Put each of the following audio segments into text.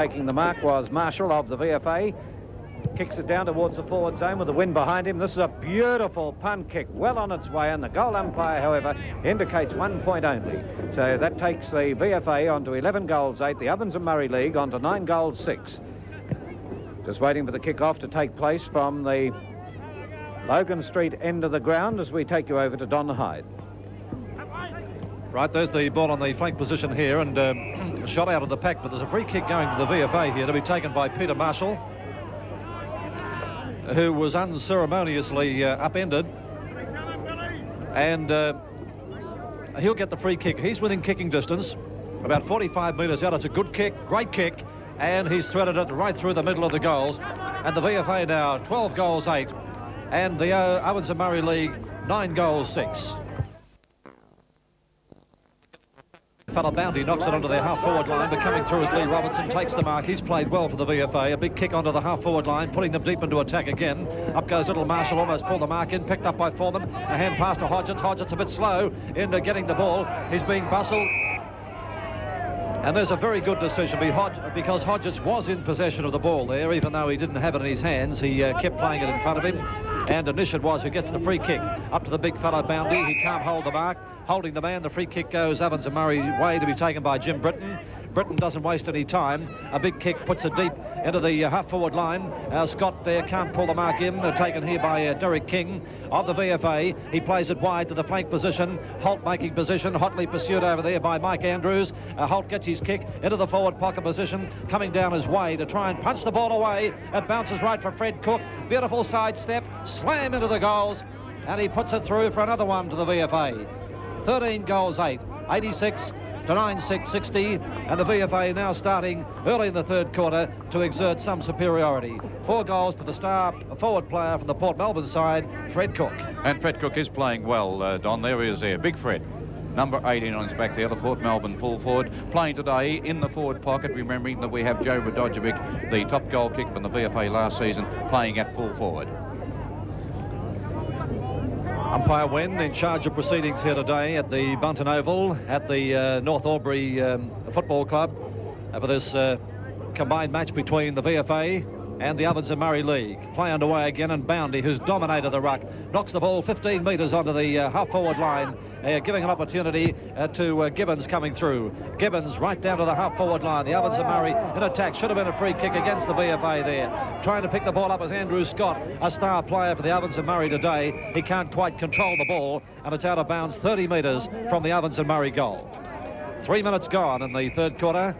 Taking the mark was Marshall of the VFA. Kicks it down towards the forward zone with the wind behind him. This is a beautiful punt kick, well on its way, and the goal umpire, however, indicates 1 point only. So that takes the VFA on to 11 goals 8, the Ovens Murray League on to 9 goals 6. Just waiting for the kick-off to take place from the Logan Street end of the ground as we take you over to Don Hyde. Right, there's the ball on the flank position here, and shot out of the pack, but there's a free kick going to the VFA here to be taken by Peter Marshall, who was unceremoniously upended, and he'll get the free kick. He's within kicking distance, about 45 metres out. It's a good kick, great kick, and he's threaded it right through the middle of the goals. And the VFA now 12 goals 8, and the Ovens Murray League 9 goals 6. Fella Bounty knocks it onto their half-forward line, but coming through as Lee Robertson takes the mark. He's played well for the VFA. A big kick onto the half-forward line, putting them deep into attack again. Up goes little Marshall, almost pulled the mark in, picked up by Foreman. A hand pass to Hodgetts. Hodgetts a bit slow into getting the ball. He's being bustled. And there's a very good decision because Hodgetts was in possession of the ball there, even though he didn't have it in his hands. He kept playing it in front of him. And Anish it was who gets the free kick. Up to the big fella Bounty. He can't hold the mark. Holding the man, the free kick goes Ovens Murray way to be taken by Jim Britton. Britton doesn't waste any time. A big kick puts it deep into the half-forward line. Scott there can't pull the mark in. Taken here by Derek King of the VFA. He plays it wide to the flank position. Holt making position. Hotly pursued over there by Mike Andrews. Holt gets his kick into the forward pocket position. Coming down his way to try and punch the ball away. It bounces right for Fred Cook. Beautiful sidestep. Slam into the goals. And he puts it through for another one to the VFA. 13 goals 8. 86 to 9-6, 60, and the VFA now starting early in the third quarter to exert some superiority. 4 goals to the star forward player from the Port Melbourne side, Fred Cook. And Fred Cook is playing well, Don. There he is there. Big Fred. Number 18 on his back there, the Port Melbourne full forward, playing today in the forward pocket, remembering that we have Joe Radojevic, the top goal kick from the VFA last season, playing at full forward. Umpire Wen in charge of proceedings here today at the Bunton Oval at the North Albury Football Club for this combined match between the VFA and the Ovens Murray League. Play underway again, and Bounty, who's dominated the ruck, knocks the ball 15 metres onto the half-forward line, giving an opportunity to Gibbons coming through. Gibbons right down to the half-forward line. The Ovens Murray in attack. Should have been a free kick against the VFA there. Trying to pick the ball up as Andrew Scott, a star player for the Ovens Murray today. He can't quite control the ball, and it's out of bounds 30 metres from the Ovens Murray goal. 3 minutes gone in the third quarter,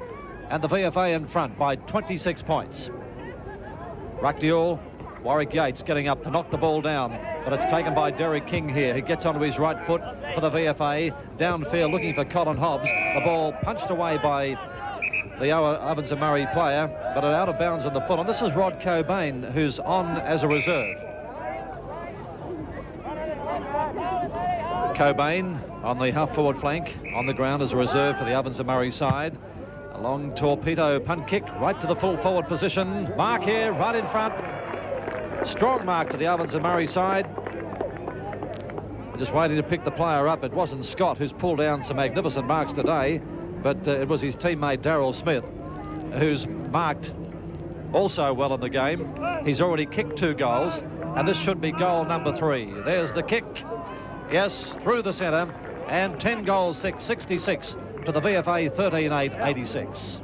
and the VFA in front by 26 points. Ruck duel. Warwick Yates getting up to knock the ball down, but it's taken by Derek King here. He gets onto his right foot for the VFA. Downfield looking for Colin Hobbs. The ball punched away by the Ovens Murray player, but out of bounds on the foot. And this is Rod Cobain, who's on as a reserve. Cobain on the half-forward flank, on the ground as a reserve for the Ovens Murray side. A long torpedo punt kick right to the full forward position. Mark here, right in front. Strong mark to the Ovens Murray side. Just waiting to pick the player up. It wasn't Scott who's pulled down some magnificent marks today, but it was his teammate Darryl Smith who's marked also well in the game. He's already kicked 2 goals, and this should be goal number 3. There's the kick. Yes, through the centre, and 10 goals 6, 66 to the VFA 13-8, 86.